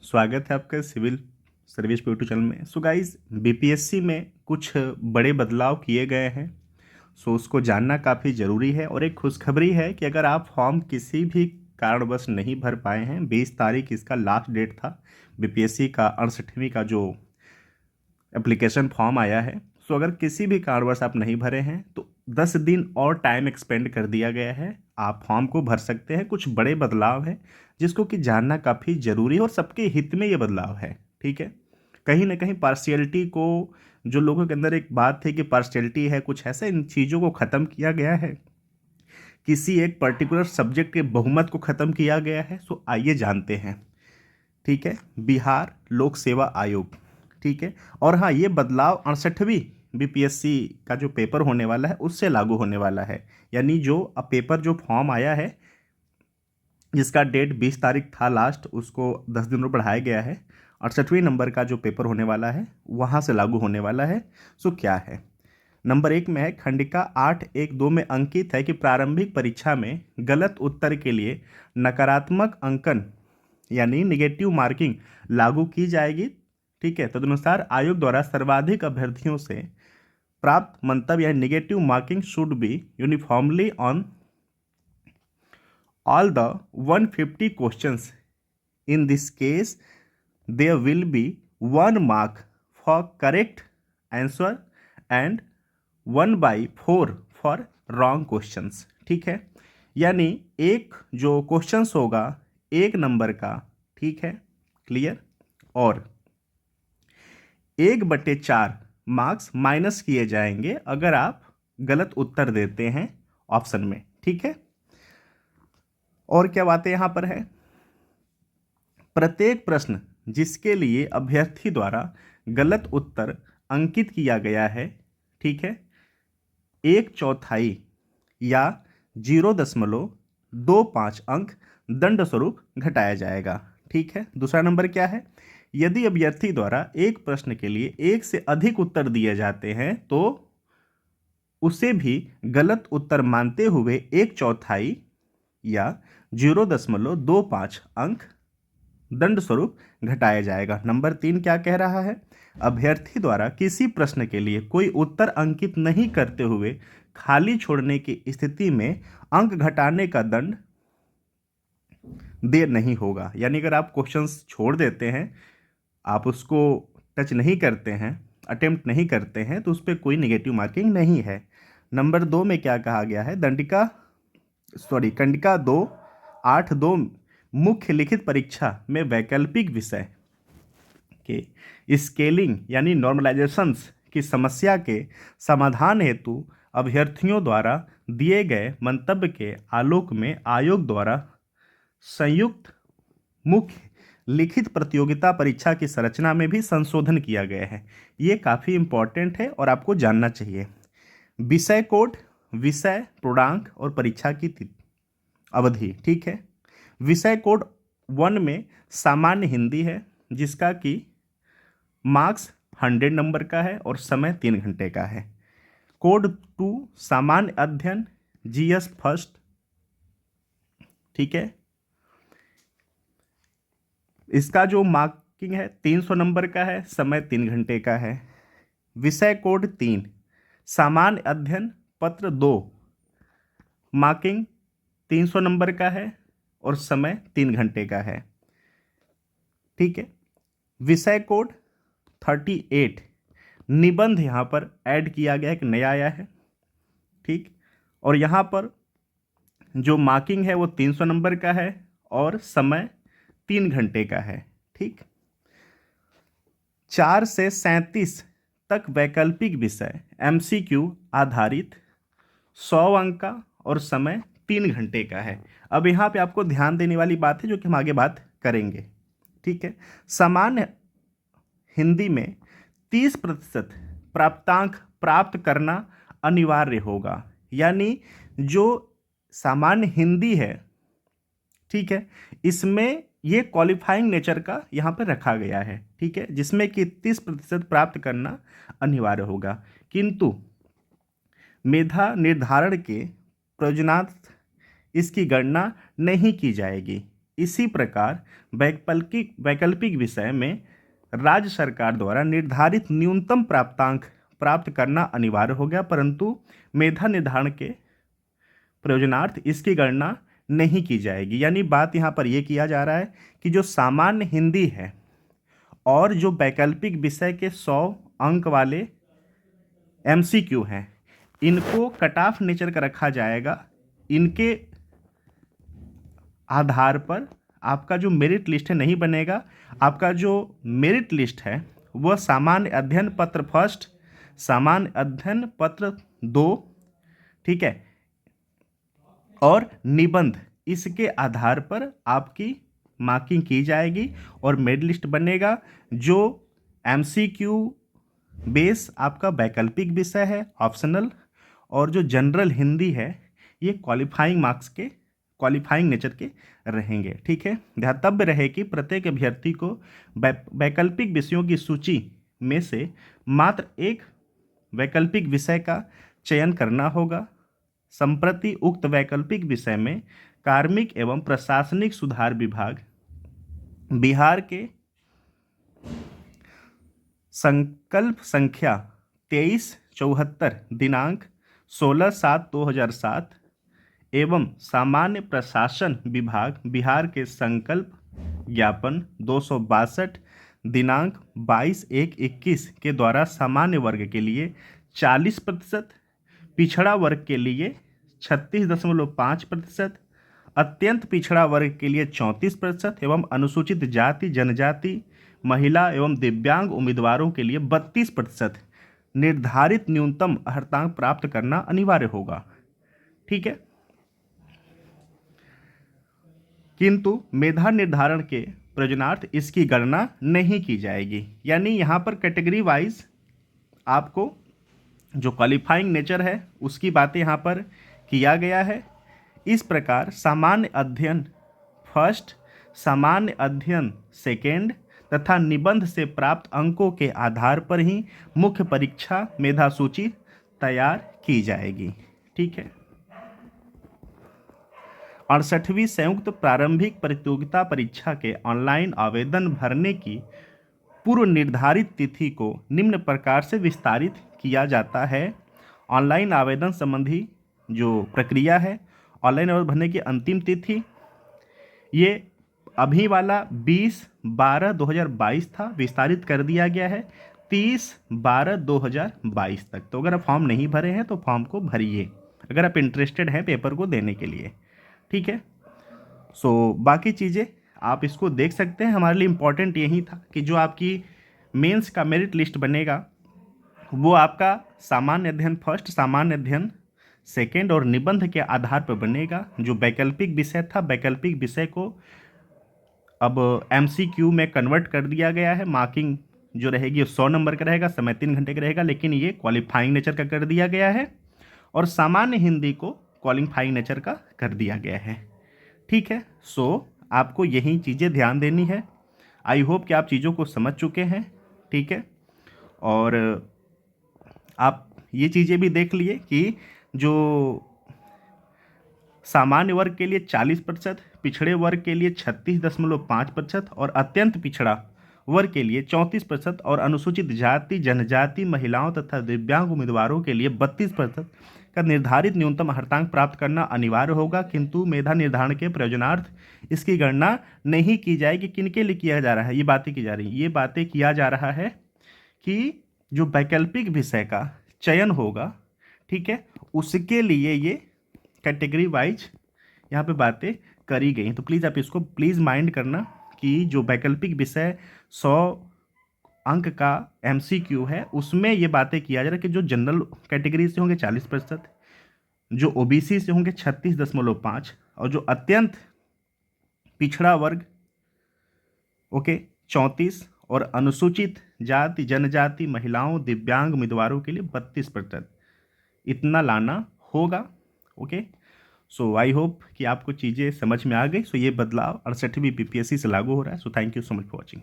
स्वागत है आपका सिविल सर्विस यूट्यूब चैनल में। सो गाइस, बीपीएससी में कुछ बड़े बदलाव किए गए हैं। सो उसको जानना काफ़ी ज़रूरी है। और एक खुशखबरी है कि अगर आप फॉर्म किसी भी कारणवश नहीं भर पाए हैं, 20 तारीख इसका लास्ट डेट था। बीपीएससी का 68वीं का जो एप्लीकेशन फॉर्म आया है, सो अगर किसी भी कारणवश आप नहीं भरे हैं तो 10 दिन और टाइम एक्सपेंड कर दिया गया है। आप फॉर्म को भर सकते हैं। कुछ बड़े बदलाव हैं जिसको कि जानना काफ़ी ज़रूरी है और सबके हित में ये बदलाव है। ठीक है, कहीं ना कहीं पार्शियलिटी को, जो लोगों के अंदर एक बात थी कि पार्शियलिटी है कुछ ऐसा, इन चीज़ों को ख़त्म किया गया है। किसी एक पर्टिकुलर सब्जेक्ट के बहुमत को ख़त्म किया गया है। सो आइए जानते हैं। ठीक है, बिहार लोक सेवा आयोग। ठीक है, और हाँ, ये बदलाव 68वीं बीपीएससी का जो पेपर होने वाला है उससे लागू होने वाला है। यानी जो अब पेपर जो फॉर्म आया है जिसका डेट 20 तारीख था लास्ट, उसको 10 दिन और बढ़ाया गया है। 68वें नंबर का जो पेपर होने वाला है वहाँ से लागू होने वाला है। सो क्या है, नंबर 1 में है खंडिका 8.1.2 में अंकित है कि प्रारंभिक परीक्षा में गलत उत्तर के लिए नकारात्मक अंकन यानी निगेटिव मार्किंग लागू की जाएगी। ठीक है, तदनुसार आयोग द्वारा सर्वाधिक अभ्यर्थियों से प्राप्त मंतव्य यानी negative marking should be uniformly on all the 150 questions. In this case there will be 1 mark for correct answer and 1/4 for wrong questions। ठीक है, यानी एक जो क्वेश्चंस होगा 1 नंबर का, ठीक है, क्लियर, और 1/4 मार्क्स माइनस किए जाएंगे अगर आप गलत उत्तर देते हैं ऑप्शन में। ठीक है, और क्या बातें यहां पर है, प्रत्येक प्रश्न जिसके लिए अभ्यर्थी द्वारा गलत उत्तर अंकित किया गया है, ठीक है, 1/4 या 0.25 अंक दंड स्वरूप घटाया जाएगा। ठीक है, दूसरा नंबर क्या है, यदि अभ्यर्थी द्वारा एक प्रश्न के लिए एक से अधिक उत्तर दिए जाते हैं तो उसे भी गलत उत्तर मानते हुए 1/4 या 0.25 अंक दंड स्वरूप घटाया जाएगा। नंबर 3 क्या कह रहा है, अभ्यर्थी द्वारा किसी प्रश्न के लिए कोई उत्तर अंकित नहीं करते हुए खाली छोड़ने की स्थिति में अंक घटाने का दंड देय नहीं होगा। यानी अगर आप क्वेश्चंस छोड़ देते हैं, आप उसको टच नहीं करते हैं, अटेम्प्ट नहीं करते हैं, तो उस पर कोई नेगेटिव मार्किंग नहीं है। नंबर 2 में क्या कहा गया है, कंडिका 2.8.2 मुख्य लिखित परीक्षा में वैकल्पिक विषय के स्केलिंग यानी नॉर्मलाइजेशंस की समस्या के समाधान हेतु अभ्यर्थियों द्वारा दिए गए मंतव्य के आलोक में आयोग द्वारा संयुक्त मुख्य लिखित प्रतियोगिता परीक्षा की संरचना में भी संशोधन किया गया है। ये काफ़ी इंपॉर्टेंट है और आपको जानना चाहिए। विषय कोड, विषय पूर्णांक और परीक्षा की अवधि। ठीक है, विषय कोड 1 में सामान्य हिंदी है जिसका कि मार्क्स 100 नंबर का है और समय 3 घंटे का है। कोड 2 सामान्य अध्ययन जीएस फर्स्ट। ठीक है, इसका जो मार्किंग है 300 नंबर का है, समय 3 घंटे का है। विषय कोड 3 सामान्य अध्ययन पत्र 2, मार्किंग 300 नंबर का है और समय 3 घंटे का है। ठीक है, विषय कोड 38 निबंध यहाँ पर ऐड किया गया, एक नया आया है। ठीक, और यहाँ पर जो मार्किंग है वो 300 नंबर का है और समय 3 घंटे का है। ठीक, 4 से 37 तक वैकल्पिक विषय एमसीक्यू आधारित 100 अंक का और समय 3 घंटे का है। अब यहाँ पे आपको ध्यान देने वाली बात है जो कि हम आगे बात करेंगे। ठीक है, सामान्य हिंदी में 30% प्राप्तांक प्राप्त करना अनिवार्य होगा। यानी जो सामान्य हिंदी है, ठीक है, इसमें ये क्वालिफाइंग नेचर का यहाँ पर रखा गया है। ठीक है, जिसमें कि 30% प्राप्त करना अनिवार्य होगा, किंतु मेधा निर्धारण के प्रयोजनार्थ इसकी गणना नहीं की जाएगी। इसी प्रकार वैकल्पिक विषय में राज्य सरकार द्वारा निर्धारित न्यूनतम प्राप्तांक प्राप्त करना अनिवार्य हो गया, परंतु मेधा निर्धारण के प्रयोजनार्थ इसकी गणना नहीं की जाएगी। यानी बात यहाँ पर यह किया जा रहा है कि जो सामान्य हिंदी है और जो वैकल्पिक विषय के 100 अंक वाले MCQ हैं, इनको कट ऑफ नेचर का रखा जाएगा। इनके आधार पर आपका जो मेरिट लिस्ट है नहीं बनेगा। आपका जो मेरिट लिस्ट है वह सामान्य अध्ययन पत्र फर्स्ट, सामान्य अध्ययन पत्र 2, ठीक है, और निबंध, इसके आधार पर आपकी मार्किंग की जाएगी और मेरिट लिस्ट बनेगा। जो MCQ बेस आपका वैकल्पिक विषय है ऑप्शनल, और जो जनरल हिंदी है ये क्वालिफाइंग नेचर के रहेंगे, ठीक है। ध्यातव्य रहे कि प्रत्येक अभ्यर्थी को वैकल्पिक विषयों की सूची में से मात्र एक वैकल्पिक विषय का चयन करना होगा। संप्रति उक्त वैकल्पिक विषय में कार्मिक एवं प्रशासनिक सुधार विभाग बिहार के संकल्प संख्या 2374 दिनांक 16/7/2007 एवं सामान्य प्रशासन विभाग बिहार के संकल्प ज्ञापन 262 दिनांक 22/1/21 के द्वारा सामान्य वर्ग के लिए 40%, पिछड़ा वर्ग के लिए 36.5%, अत्यंत पिछड़ा वर्ग के लिए 34% एवं अनुसूचित जाति जनजाति महिला एवं दिव्यांग उम्मीदवारों के लिए 32% निर्धारित न्यूनतम अर्हतांक प्राप्त करना अनिवार्य होगा, ठीक है। किंतु मेधा निर्धारण के प्रयोजनार्थ इसकी गणना नहीं की जाएगी। यानी यहाँ पर कैटेगरी वाइज आपको जो क्वालिफाइंग नेचर है उसकी बातें यहाँ पर किया गया है। इस प्रकार सामान्य अध्ययन फर्स्ट, सामान्य अध्ययन सेकेंड तथा निबंध से प्राप्त अंकों के आधार पर ही मुख्य परीक्षा मेधा सूची तैयार की जाएगी, ठीक है। 68वीं संयुक्त प्रारंभिक प्रतियोगिता परीक्षा के ऑनलाइन आवेदन भरने की पूर्व निर्धारित तिथि को निम्न प्रकार से विस्तारित किया जाता है। ऑनलाइन आवेदन संबंधी जो प्रक्रिया है, ऑनलाइन आवेदन भरने की अंतिम तिथि ये अभी वाला 20/12/2022 था, विस्तारित कर दिया गया है 30/12/2022 तक। तो अगर आप फॉर्म नहीं भरे हैं तो फॉर्म को भरिए, अगर आप इंटरेस्टेड हैं पेपर को देने के लिए, ठीक है। सो बाकी चीज़ें आप इसको देख सकते हैं। हमारे लिए इम्पॉर्टेंट यही था कि जो आपकी मेंस का मेरिट लिस्ट बनेगा वो आपका सामान्य अध्ययन फर्स्ट, सामान्य अध्ययन सेकेंड और निबंध के आधार पर बनेगा। जो वैकल्पिक विषय था, वैकल्पिक विषय को अब MCQ में कन्वर्ट कर दिया गया है। मार्किंग जो रहेगी 100 नंबर का रहेगा, समय 3 घंटे का रहेगा, लेकिन ये क्वालिफाइंग नेचर का कर दिया गया है। और सामान्य हिंदी को क्वालिफाइंग नेचर का कर दिया गया है, ठीक है। सो आपको यही चीज़ें ध्यान देनी है। आई होप कि आप चीज़ों को समझ चुके हैं, ठीक है। और आप ये चीज़ें भी देख लिए कि जो सामान्य वर्ग के लिए 40%, पिछड़े वर्ग के लिए 36.5% और अत्यंत पिछड़ा वर्ग के लिए 34% और अनुसूचित जाति जनजाति महिलाओं तथा दिव्यांग उम्मीदवारों के लिए 32% का निर्धारित न्यूनतम अर्हतांक प्राप्त करना अनिवार्य होगा। किंतु मेधा निर्धारण के प्रयोजनार्थ इसकी गणना नहीं की जाएगी। किनके लिए किया जा रहा है, ये बातें की जा रही हैं, ये बातें किया जा रहा है कि जो वैकल्पिक विषय का चयन होगा, ठीक है, उसके लिए ये कैटेगरी वाइज यहाँ पे बातें करी गई। तो प्लीज़ आप इसको प्लीज़ माइंड करना कि जो वैकल्पिक विषय 100 अंक का MCQ है उसमें ये बातें किया जा रहा है कि जो जनरल कैटेगरी से होंगे 40%, जो OBC से होंगे 36.5 और जो अत्यंत पिछड़ा वर्ग 34 और अनुसूचित जाति जनजाति महिलाओं दिव्यांग उम्मीदवारों के लिए 32% इतना लाना होगा, ओके। सो आई होप कि आपको चीज़ें समझ में आ गई। सो ये बदलाव 68वीं BPSC से लागू हो रहा है। So thank you so much for watching.